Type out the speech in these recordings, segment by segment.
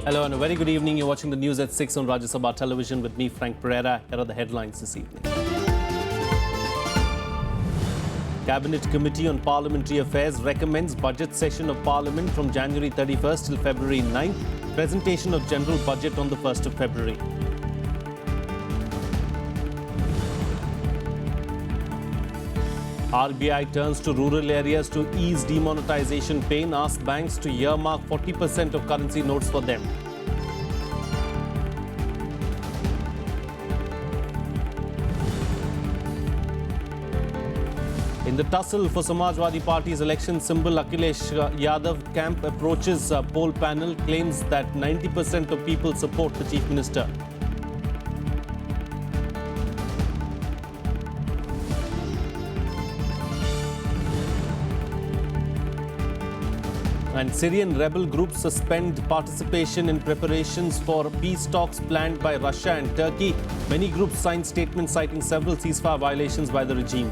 Hello and a very good evening. You're watching the news at 6 on Rajya Sabha television with me, Frank Pereira. Here are the headlines this evening. Cabinet Committee on Parliamentary Affairs recommends budget session of Parliament from January 31st till February 9th. Presentation of General Budget on the 1st of February. RBI turns to rural areas to ease demonetisation pain, asks banks to earmark 40% of currency notes for them. In the tussle for Samajwadi Party's election symbol, Akhilesh Yadav camp approaches poll panel, claims that 90% of people support the Chief Minister. And Syrian rebel groups suspend participation in preparations for peace talks planned by Russia and Turkey. Many groups signed statements citing several ceasefire violations by the regime.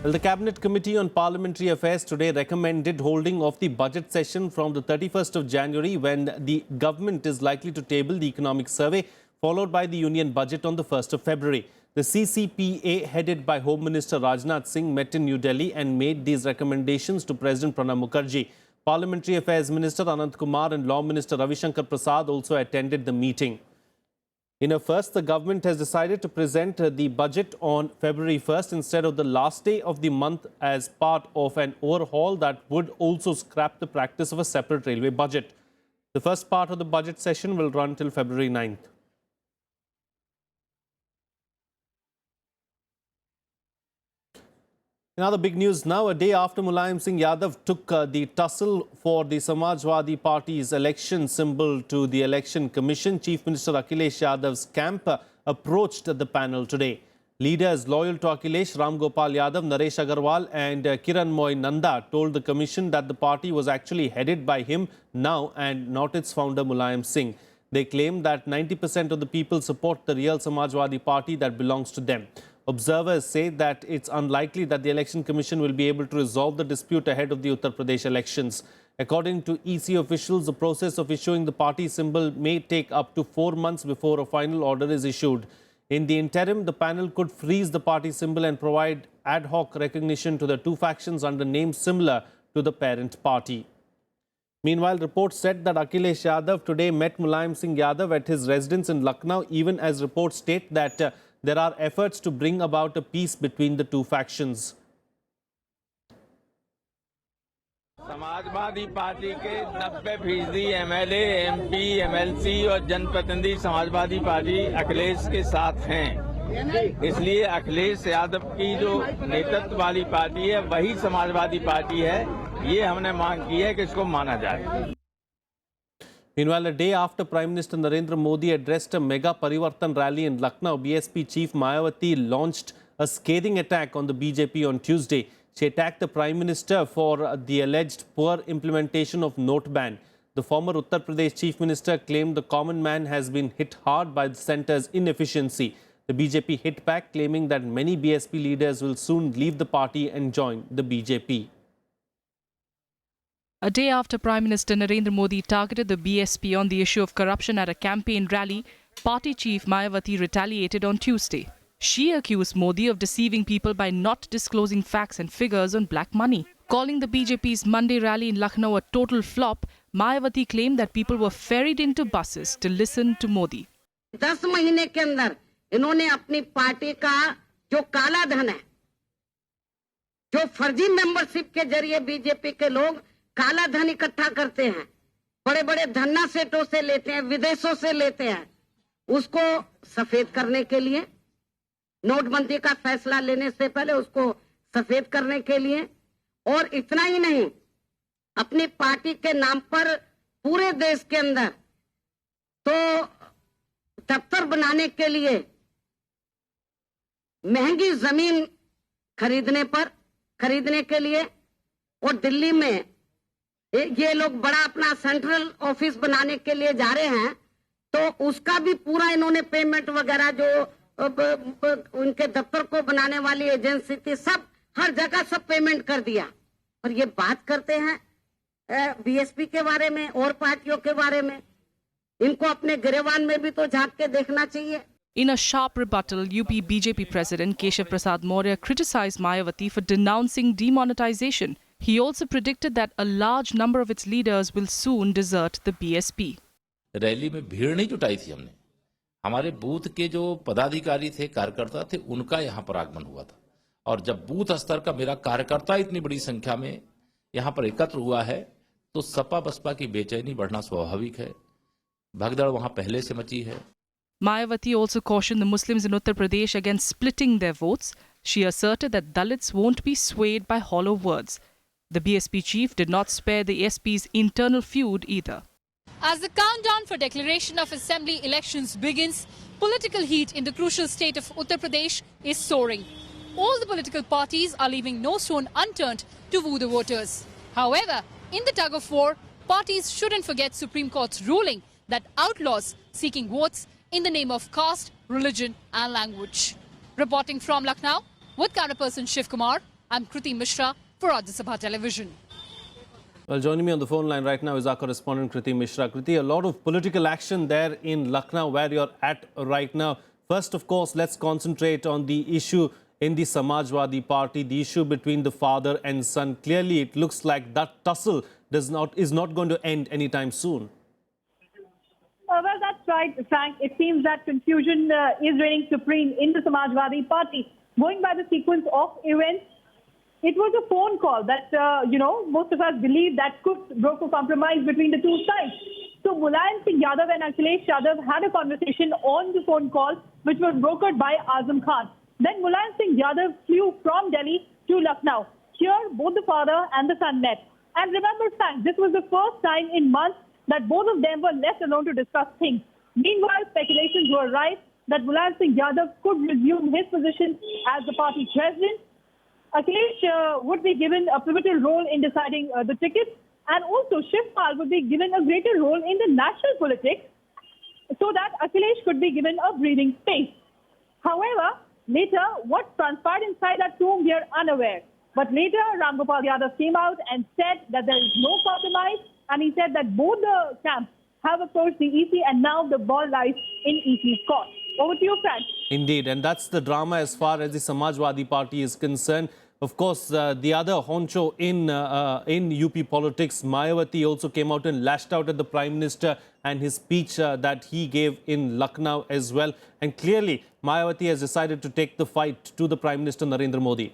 Well, the Cabinet Committee on Parliamentary Affairs today recommended holding of the budget session from the 31st of January, when the government is likely to table the economic survey, followed by the union budget on the 1st of February. The CCPA, headed by Home Minister Rajnath Singh, met in New Delhi and made these recommendations to President Pranab Mukherjee. Parliamentary Affairs Minister Anant Kumar and Law Minister Ravi Shankar Prasad also attended the meeting. In a first, the government has decided to present the budget on February 1st instead of the last day of the month, as part of an overhaul that would also scrap the practice of a separate railway budget. The first part of the budget session will run till February 9th. Another big news now, a day after Mulayam Singh Yadav took the tussle for the Samajwadi Party's election symbol to the Election Commission, Chief Minister Akhilesh Yadav's camp approached the panel today. Leaders loyal to Akhilesh, Ram Gopal Yadav, Naresh Agarwal and Kiran Moy Nanda told the commission that the party was actually headed by him now and not its founder Mulayam Singh. They claim that 90% of the people support the real Samajwadi Party that belongs to them. Observers say that it's unlikely that the Election Commission will be able to resolve the dispute ahead of the Uttar Pradesh elections. According to EC officials, the process of issuing the party symbol may take up to 4 months before a final order is issued. In the interim, the panel could freeze the party symbol and provide ad hoc recognition to the two factions under names similar to the parent party. Meanwhile, reports said that Akhilesh Yadav today met Mulayam Singh Yadav at his residence in Lucknow, even as reports state that there are efforts to bring about a peace between the two factions. Samajwadi party के 90% MLA, MP, MLC और जनप्रतिनिधि Samajwadi party Akhilesh के साथ हैं। इसलिए अखिलेश यादव की जो नेतृत्व वाली पार्टी है वही समाजवादी पार्टी है। ये हमने मांग की है कि इसको माना जाए। Meanwhile, a day after Prime Minister Narendra Modi addressed a mega Parivartan rally in Lucknow, BSP chief Mayavati launched a scathing attack on the BJP on Tuesday. She attacked the Prime Minister for the alleged poor implementation of note ban. The former Uttar Pradesh Chief Minister claimed the common man has been hit hard by the centre's inefficiency. The BJP hit back, claiming that many BSP leaders will soon leave the party and join the BJP. A day after Prime Minister Narendra Modi targeted the BSP on the issue of corruption at a campaign rally, party chief Mayavati retaliated on Tuesday. She accused Modi of deceiving people by not disclosing facts and figures on black money. Calling the BJP's Monday rally in Lucknow a total flop, Mayavati claimed that people were ferried into buses to listen to Modi. 10 महीने के अंदर इन्होंने अपनी party का जो काला धन है, जो फर्जी मेंबरशिप के जरिए बीजेपी के लोग काला धन इकट्ठा करते हैं, बड़े बड़े धन्ना सेठों से लेते हैं, विदेशों से लेते हैं, उसको सफेद करने के लिए, नोटबंदी का फैसला लेने से पहले उसको सफेद करने के लिए, और इतना ही नहीं, अपनी पार्टी के नाम पर पूरे देश के अंदर तो दफ्तर बनाने के लिए महंगी जमीन खरीदने के लिए, और दिल्ली में ये लोग बड़ा अपना सेंट्रल ऑफिस बनाने के लिए जा रहे हैं, तो उसका भी पूरा इन्होंने पेमेंट वगैरह जो उनके दफ्तर को बनाने वाली एजेंसी थी, सब हर जगह सब पेमेंट कर दिया। और ये बात करते हैं बीएसपी के बारे में और पार्टियों के बारे में। इनको अपने गिरेबान में भी तो झांक के देखना चाहिए। In a sharp rebuttal, UP BJP President Keshav Prasad Maurya criticized Mayavati for denouncing demonetisation. He also predicted that a large number of its leaders will soon desert the BSP. Rally में भीड़ नहीं जुटाई थी हमने, हमारे booth के जो पदाधिकारी थे, कार्यकर्ता थे, उनका यहाँ पर आगमन हुआ था। और जब बूथ स्तर का मेरा कार्यकर्ता इतनी बड़ी संख्या में यहाँ पर एकत्र हुआ है तो सपा बसपा की बेचैनी बढ़ना स्वाभाविक है। भगदड़ वहां पहले से मची है। Mayavati also cautioned the Muslims in Uttar Pradesh against splitting their votes. She asserted that Dalits won't be swayed by hollow words. The BSP chief did not spare the SP's internal feud either. As the countdown for declaration of assembly elections begins, political heat in the crucial state of Uttar Pradesh is soaring. All the political parties are leaving no stone unturned to woo the voters. However, in the tug of war, parties shouldn't forget Supreme Court's ruling that outlaws seeking votes in the name of caste, religion and language. Reporting from Lucknow with counterperson Shiv Kumar, I'm Kriti Mishra for Rajya Sabha Television. Well, joining me on the phone line right now is our correspondent Kriti Mishra. Kriti, a lot of political action there in Lucknow where you're at right now. First, of course, let's concentrate on the issue in the Samajwadi Party, the issue between the father and son. Clearly, it looks like that tussle is not going to end anytime soon. Well, that's right, Frank. It seems that confusion is reigning supreme in the Samajwadi Party. Going by the sequence of events, it was a phone call that, most of us believe that could broker compromise between the two sides. So Mulayam Singh Yadav and Akhilesh Yadav had a conversation on the phone call, which was brokered by Azam Khan. Then Mulayam Singh Yadav flew from Delhi to Lucknow. Here, both the father and the son met. And remember, Frank, this was the first time in months that both of them were left alone to discuss things. Meanwhile, speculations were rife that Mulayam Singh Yadav could resume his position as the party president. Akhilesh would be given a pivotal role in deciding the tickets, and also Shiv Pal would be given a greater role in the national politics so that Akhilesh could be given a breathing space. However, later, what transpired inside that room, we are unaware. But later, Ram Gopal Yadav came out and said that there is no compromise, and he said that both the camps have approached the EC and now the ball lies in EC's court. Over to you, Frank. Indeed, and that's the drama as far as the Samajwadi Party is concerned. Of course, the other honcho in UP politics, Mayavati, also came out and lashed out at the Prime Minister and his speech that he gave in Lucknow as well. And clearly, Mayavati has decided to take the fight to the Prime Minister Narendra Modi.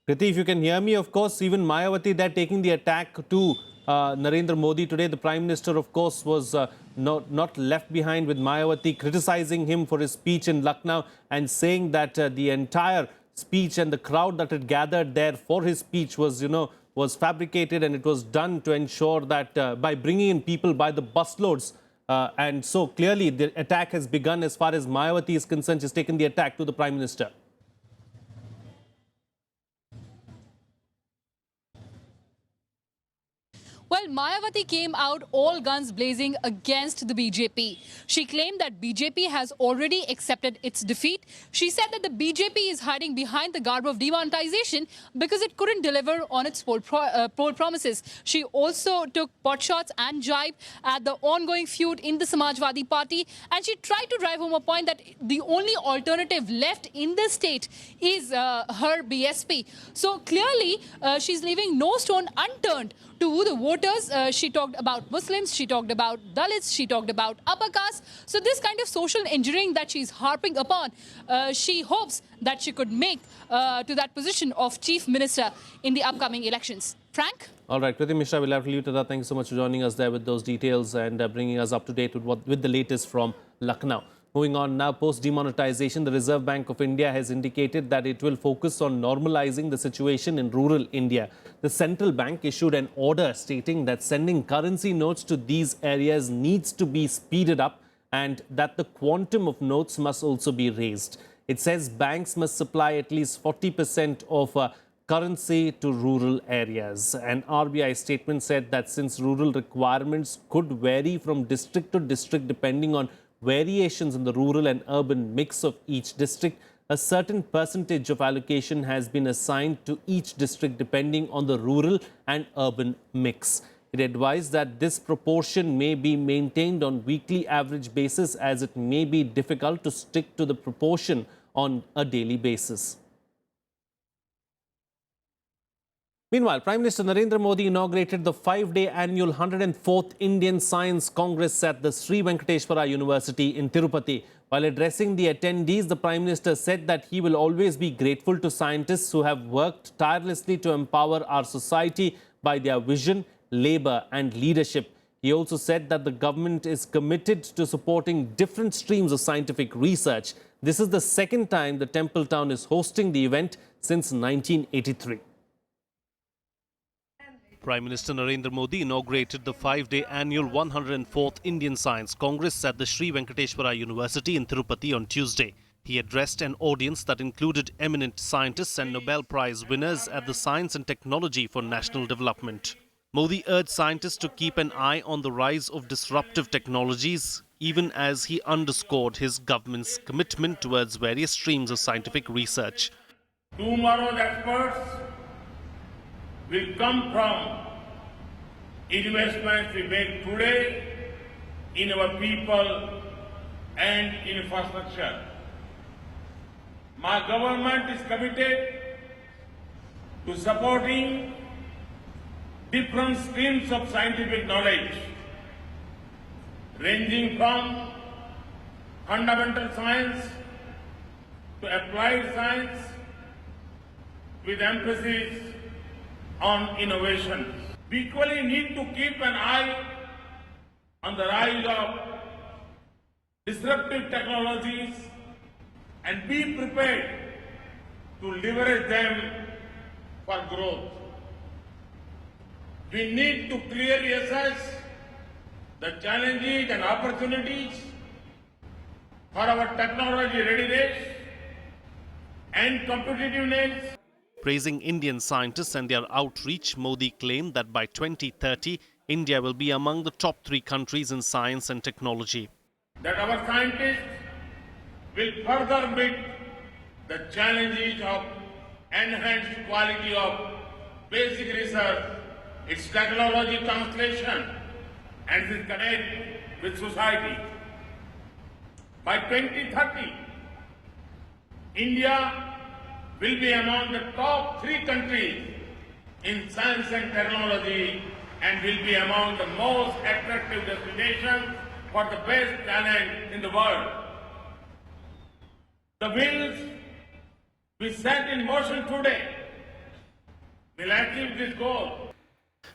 Kriti, if you can hear me, of course, even Mayavati, they're taking the attack to Narendra Modi today. The Prime Minister, of course, was not left behind with Mayavati criticizing him for his speech in Lucknow and saying that the entire speech and the crowd that had gathered there for his speech was fabricated, and it was done to ensure that by bringing in people by the busloads. And so clearly the attack has begun as far as Mayavati is concerned. She's taken the attack to the Prime Minister. Well, Mayavati came out all guns blazing against the BJP. She claimed that BJP has already accepted its defeat. She said that the BJP is hiding behind the garb of demonetization because it couldn't deliver on its poll promises. She also took potshots and jibe at the ongoing feud in the Samajwadi Party, and she tried to drive home a point that the only alternative left in the state is her BSP. So clearly, she's leaving no stone unturned to woo the voters. She talked about Muslims, she talked about Dalits, she talked about upper caste. So this kind of social engineering that she's harping upon, she hopes that she could make to that position of Chief Minister in the upcoming elections. Frank? All right, Kriti Mishra, we'll have to leave to that. Thank you so much for joining us there with those details and bringing us up to date with the latest from Lucknow. Moving on now, post-demonetisation, the Reserve Bank of India has indicated that it will focus on normalising the situation in rural India. The central bank issued an order stating that sending currency notes to these areas needs to be speeded up and that the quantum of notes must also be raised. It says banks must supply at least 40% of currency to rural areas. An RBI statement said that since rural requirements could vary from district to district depending on variations in the rural and urban mix of each district, a certain percentage of allocation has been assigned to each district depending on the rural and urban mix. It advised that this proportion may be maintained on weekly average basis as it may be difficult to stick to the proportion on a daily basis. Meanwhile, Prime Minister Narendra Modi inaugurated the 5-day annual 104th Indian Science Congress at the Sri Venkateswara University in Tirupati. While addressing the attendees, the Prime Minister said that he will always be grateful to scientists who have worked tirelessly to empower our society by their vision, labour and leadership. He also said that the government is committed to supporting different streams of scientific research. This is the second time the temple town is hosting the event since 1983. Prime Minister Narendra Modi inaugurated the 5-day annual 104th Indian Science Congress at the Sri Venkateswara University in Tirupati on Tuesday. He addressed an audience that included eminent scientists and Nobel Prize winners at the Science and Technology for National Development. Modi urged scientists to keep an eye on the rise of disruptive technologies, even as he underscored his government's commitment towards various streams of scientific research. Tomorrow's experts will come from investments we make today in our people and infrastructure. My government is committed to supporting different streams of scientific knowledge, ranging from fundamental science to applied science, with emphasis on innovation. We equally need to keep an eye on the rise of disruptive technologies and be prepared to leverage them for growth. We need to clearly assess the challenges and opportunities for our technology readiness and competitiveness. Praising Indian scientists and their outreach, Modi claimed that by 2030, India will be among the top 3 countries in science and technology. That our scientists will further meet the challenges of enhanced quality of basic research, its technology translation, and its connect with society. By 2030, India will be among the top 3 countries in science and technology and will be among the most attractive destinations for the best talent in the world. The wheels we set in motion today will achieve this goal.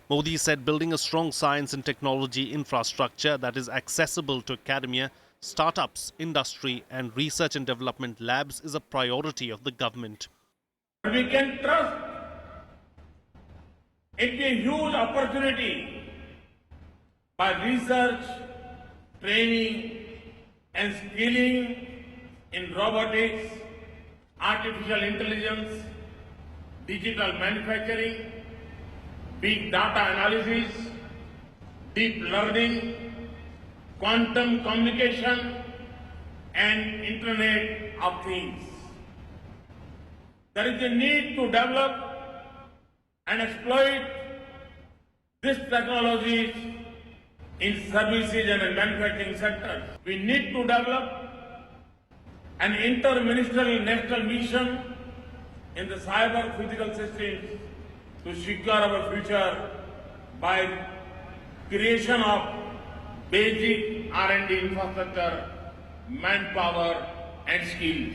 Modi said building a strong science and technology infrastructure that is accessible to academia, startups, industry and research and development labs is a priority of the government. We can trust it be a huge opportunity by research, training and skilling in robotics, artificial intelligence, digital manufacturing, big data analysis, deep learning, quantum communication and Internet of Things. There is a need to develop and exploit these technologies in services and manufacturing sectors. We need to develop an inter-ministerial national mission in the cyber physical systems to secure our future by creation of basic R&D infrastructure, manpower and skills.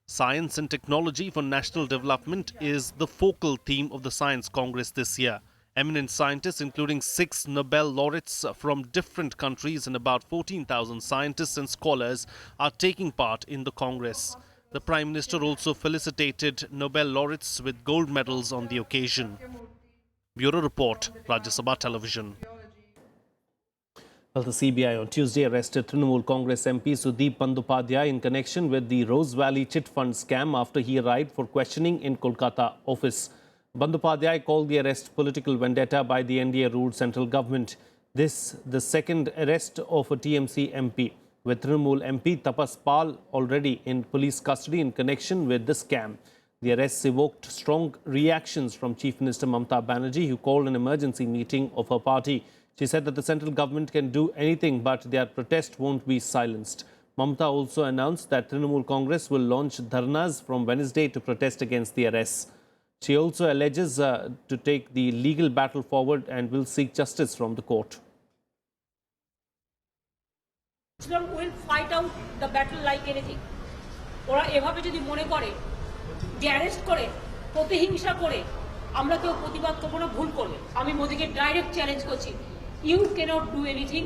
Science and technology for national development is the focal theme of the Science Congress this year. Eminent scientists, including 6 Nobel laureates from different countries and about 14,000 scientists and scholars, are taking part in the Congress. The Prime Minister also felicitated Nobel laureates with gold medals on the occasion. Bureau Report, Rajya Sabha Television. Well, the CBI on Tuesday arrested Trinamul Congress MP Sudip Padiya in connection with the Rose Valley chit fund scam after he arrived for questioning in Kolkata office. Padiya called the arrest political vendetta by the NDA-ruled central government. This the second arrest of a TMC MP, with Trinamul MP Tapas Pal already in police custody in connection with the scam. The arrests evoked strong reactions from Chief Minister Mamata Banerjee, who called an emergency meeting of her party. She said that the central government can do anything, but their protest won't be silenced. Mamata also announced that Trinamul Congress will launch dharnas from Wednesday to protest against the arrests. She also alleges to take the legal battle forward and will seek justice from the court. Muslim will fight out the battle like anything. ওরা এভাবে যদি মনে করে যে arrest করে প্রতিহিংসা করে আমরা কেউ প্রতিবাদ করব না, ভুল করবে। আমি মোদিকে ডাইরেক্ট চ্যালেঞ্জ করছি, you cannot do anything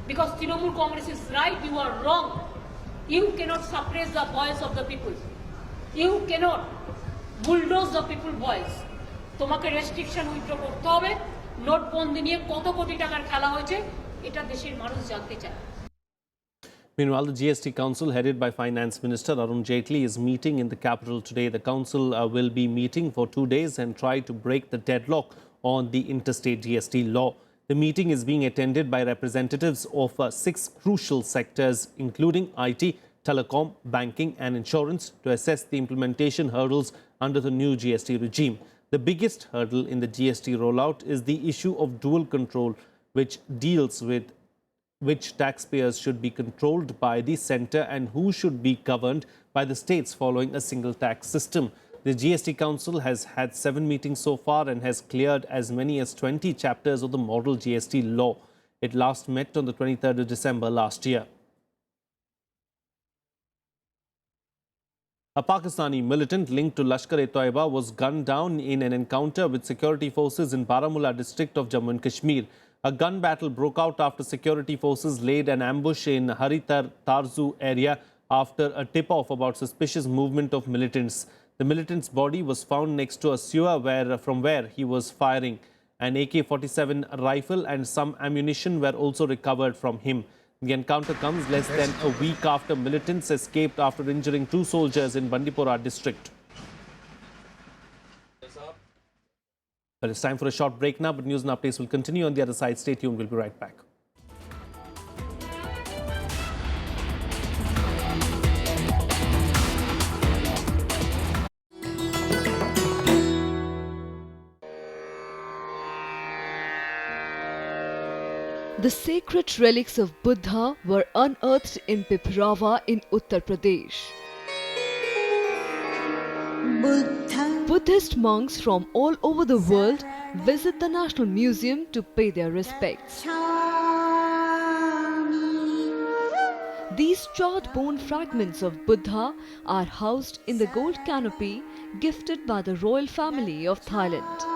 because Trinamool Congress is right, you are wrong. You cannot suppress the voice of the people. You cannot bulldoze the people voice. তোমাকে রেস্ট্রিকশন উইথড্র করতে হবে। নোটবন্দি নিয়ে কত কোটি টাকার খেলা হয়েছে এটা দেশের মানুষ জানতে চায়। Meanwhile, the GST Council, headed by Finance Minister Arun Jaitley, is meeting in the capital today. The council will be meeting for 2 days and try to break the deadlock on the interstate GST law. The meeting is being attended by representatives of 6 crucial sectors, including IT, telecom, banking and insurance, to assess the implementation hurdles under the new GST regime. The biggest hurdle in the GST rollout is the issue of dual control, which deals with which taxpayers should be controlled by the centre and who should be governed by the states following a single tax system. The GST Council has had 7 meetings so far and has cleared as many as 20 chapters of the model GST law. It last met on the 23rd of December last year. A Pakistani militant linked to Lashkar-e-Toiba was gunned down in an encounter with security forces in Baramulla district of Jammu and Kashmir. A gun battle broke out after security forces laid an ambush in Haritar Tarzu area after a tip-off about suspicious movement of militants. The militant's body was found next to a sewer from where he was firing. An AK-47 rifle and some ammunition were also recovered from him. The encounter comes less than a week after militants escaped after injuring 2 soldiers in Bandipora district. Well, it's time for a short break now, but news and updates will continue on the other side. Stay tuned. We'll be right back. The sacred relics of Buddha were unearthed in Piprava in Uttar Pradesh. Buddhist monks from all over the world visit the National Museum to pay their respects. These charred bone fragments of Buddha are housed in the gold canopy gifted by the royal family of Thailand.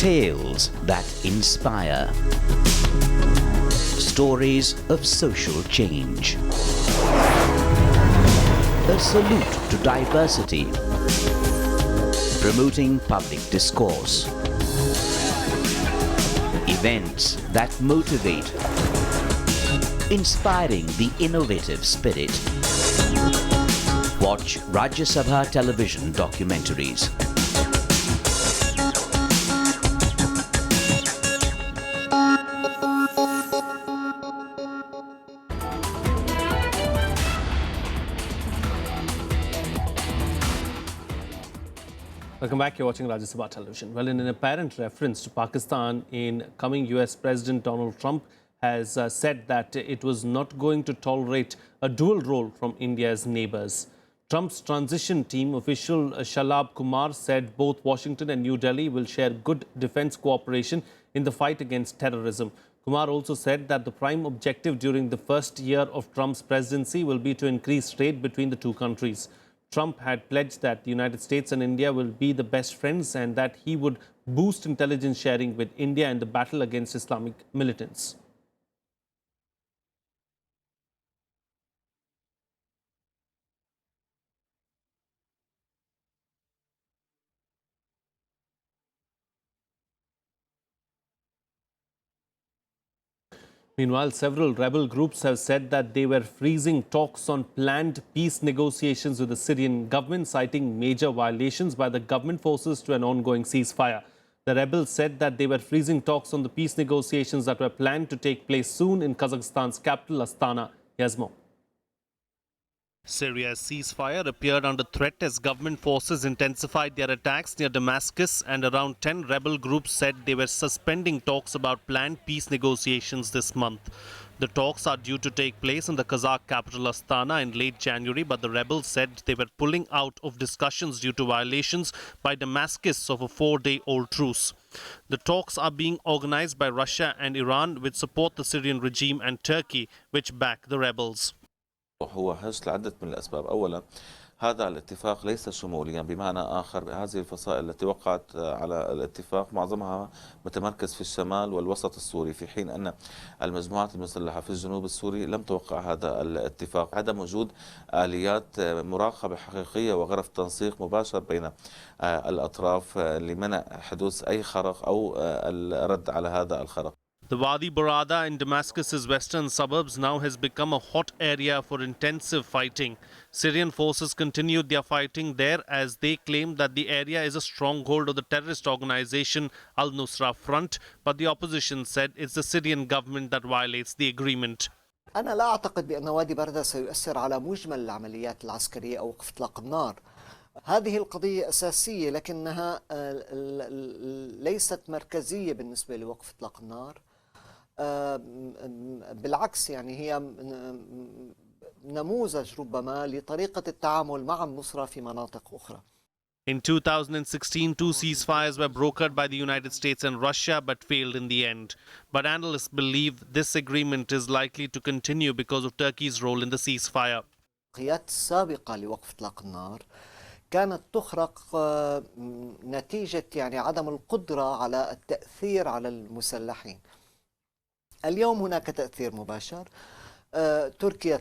Tales that inspire. Stories of social change. A salute to diversity. Promoting public discourse. Events that motivate. Inspiring the innovative spirit. Watch Rajya Sabha television documentaries. Welcome back. You're watching Rajya Sabha television. Well, in an apparent reference to Pakistan, incoming US President Donald Trump has said that it was not going to tolerate a dual role from India's neighbors. Trump's transition team official Shalabh Kumar said both Washington and New Delhi will share good defense cooperation in the fight against terrorism. Kumar also said that the prime objective during the first year of Trump's presidency will be to increase trade between the two countries. Trump had pledged that the United States and India will be the best friends and that he would boost intelligence sharing with India in the battle against Islamic militants. Meanwhile, several rebel groups have said that they were freezing talks on planned peace negotiations with the Syrian government, citing major violations by the government forces to an ongoing ceasefire. The rebels said that they were freezing talks on the peace negotiations that were planned to take place soon in Kazakhstan's capital, Astana. Here's more. Syria's ceasefire appeared under threat as government forces intensified their attacks near Damascus, and around 10 rebel groups said they were suspending talks about planned peace negotiations this month. The talks are due to take place in the Kazakh capital Astana in late January, but the rebels said they were pulling out of discussions due to violations by Damascus of a 4-day-old truce. The talks are being organized by Russia and Iran, which support the Syrian regime, and Turkey, which back the rebels. هو حدث لعدة من الأسباب. أولا هذا الاتفاق ليس شموليا، بمعنى آخر هذه الفصائل التي وقعت على الاتفاق معظمها متمركز في الشمال والوسط السوري، في حين أن المجموعات المسلحة في الجنوب السوري لم توقع هذا الاتفاق. عدم وجود آليات مراقبة حقيقية وغرف تنسيق مباشر بين الأطراف لمنع حدوث أي خرق أو الرد على هذا الخرق. The Wadi Barada in Damascus's western suburbs now has become a hot area for intensive fighting. Syrian forces continued their fighting there as they claim that the area is a stronghold of the terrorist organization Al-Nusra Front, but the opposition said it's the Syrian government that violates the agreement. أنا لا أعتقد بأن وادي بردة سيؤثر على مجمل العمليات العسكرية أو وقف إطلاق النار. هذه القضية أساسية لكنها ليست مركزية بالنسبة لوقف إطلاق النار. بالعكس يعني هي نموذج ربما لطريقة التعامل مع النصرة في مناطق أخرى. In 2016, 2 ceasefires were brokered by the United States and Russia but failed in the end. But analysts believe this agreement is likely to continue because of Turkey's role in the ceasefire. القيادات السابقة لوقف إطلاق النار كانت تخرق نتيجة يعني عدم القدرة على التأثير على المسلحين. اليوم هناك تأثير مباشر. تركيا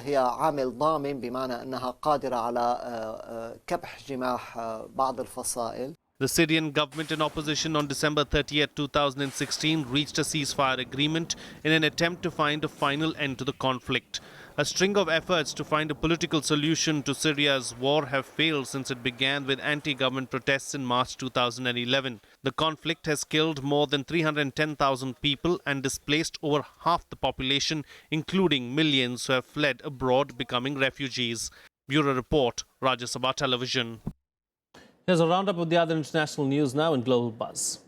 هي عامل ضامن بمعنى أنها قادرة على كبح جماح بعض الفصائل. The Syrian government in opposition on December 30, 2016 reached a ceasefire agreement in an attempt to find a final end to the conflict. A string of efforts to find a political solution to Syria's war have failed since it began with anti-government protests in March 2011. The conflict has killed more than 310,000 people and displaced over half the population, including millions who have fled abroad, becoming refugees. Bureau Report, Rajya Sabha Television. Here's a roundup of the other international news now in Global Buzz.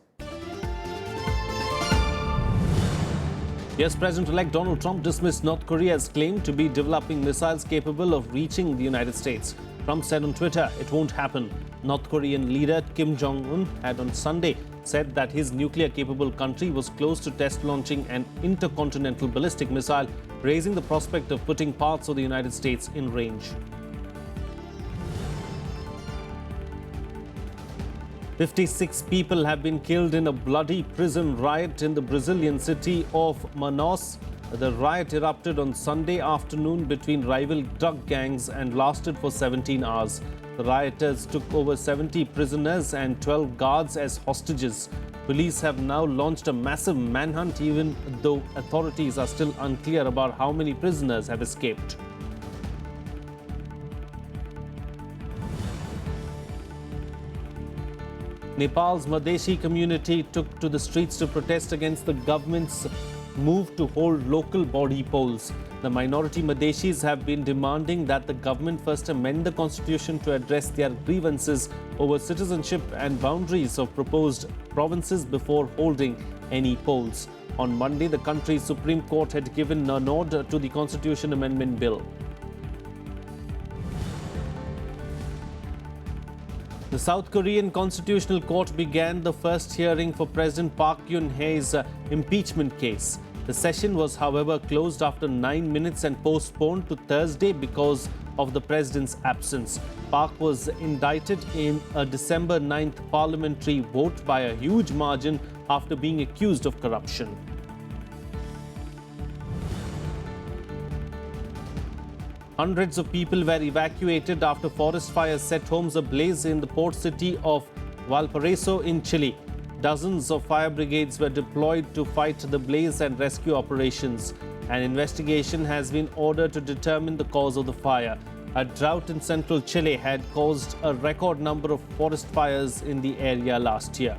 Yes, President-elect Donald Trump dismissed North Korea's claim to be developing missiles capable of reaching the United States. Trump said on Twitter, it won't happen. North Korean leader Kim Jong-un had on Sunday said that his nuclear-capable country was close to test launching an intercontinental ballistic missile, raising the prospect of putting parts of the United States in range. 56 people have been killed in a bloody prison riot in the Brazilian city of Manaus. The riot erupted on Sunday afternoon between rival drug gangs and lasted for 17 hours. The rioters took over 70 prisoners and 12 guards as hostages. Police have now launched a massive manhunt, even though authorities are still unclear about how many prisoners have escaped. Nepal's Madheshi community took to the streets to protest against the government's move to hold local body polls. The minority Madheshis have been demanding that the government first amend the constitution to address their grievances over citizenship and boundaries of proposed provinces before holding any polls. On Monday, the country's Supreme Court had given a nod to the Constitution Amendment Bill. The South Korean Constitutional Court began the first hearing for President Park Geun-hye's impeachment case. The session was, however, closed after 9 minutes and postponed to Thursday because of the president's absence. Park was indicted in a December 9th parliamentary vote by a huge margin after being accused of corruption. Hundreds of people were evacuated after forest fires set homes ablaze in the port city of Valparaiso in Chile. Dozens of fire brigades were deployed to fight the blaze and rescue operations. An investigation has been ordered to determine the cause of the fire. A drought in central Chile had caused a record number of forest fires in the area last year.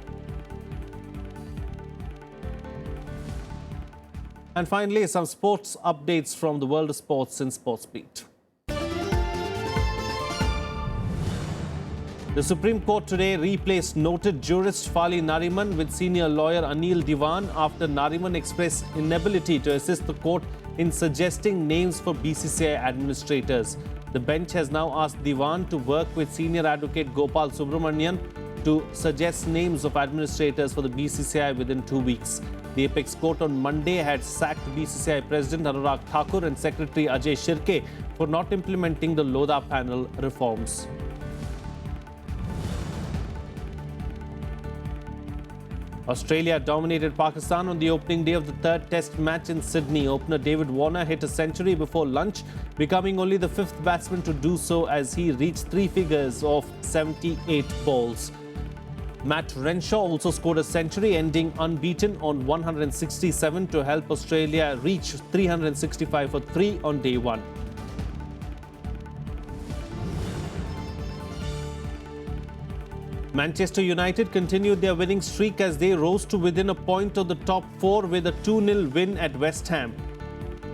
And finally, some sports updates from the world of sports in Sportsbeat. The Supreme Court today replaced noted jurist Fali Nariman with senior lawyer Anil Diwan after Nariman expressed inability to assist the court in suggesting names for BCCI administrators. The bench has now asked Diwan to work with senior advocate Gopal Subramanian to suggest names of administrators for the BCCI within 2 weeks. The Apex Court on Monday had sacked BCCI President Anurag Thakur and Secretary Ajay Shirke for not implementing the Lodha panel reforms. Australia dominated Pakistan on the opening day of the third test match in Sydney. Opener David Warner hit a century before lunch, becoming only the fifth batsman to do so as he reached three figures of 78 balls. Matt Renshaw also scored a century, ending unbeaten on 167 to help Australia reach 365 for 3 on day one. Manchester United continued their winning streak as they rose to within a point of the top four with a 2-0 win at West Ham.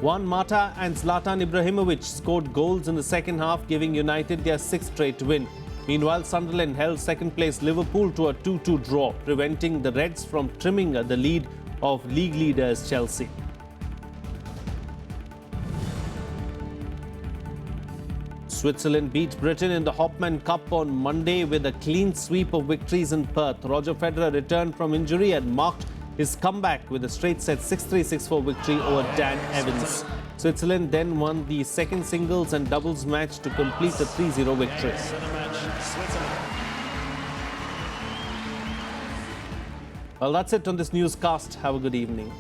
Juan Mata and Zlatan Ibrahimovic scored goals in the second half, giving United their sixth straight win. Meanwhile, Sunderland held second-place Liverpool to a 2-2 draw, preventing the Reds from trimming the lead of league leaders Chelsea. Switzerland beat Britain in the Hopman Cup on Monday with a clean sweep of victories in Perth. Roger Federer returned from injury and marked his comeback with a straight-set 6-3, 6-4 victory over Dan Evans. Switzerland then won the second singles and doubles match to complete a 3-0 victory. Well, that's it on this newscast. Have a good evening.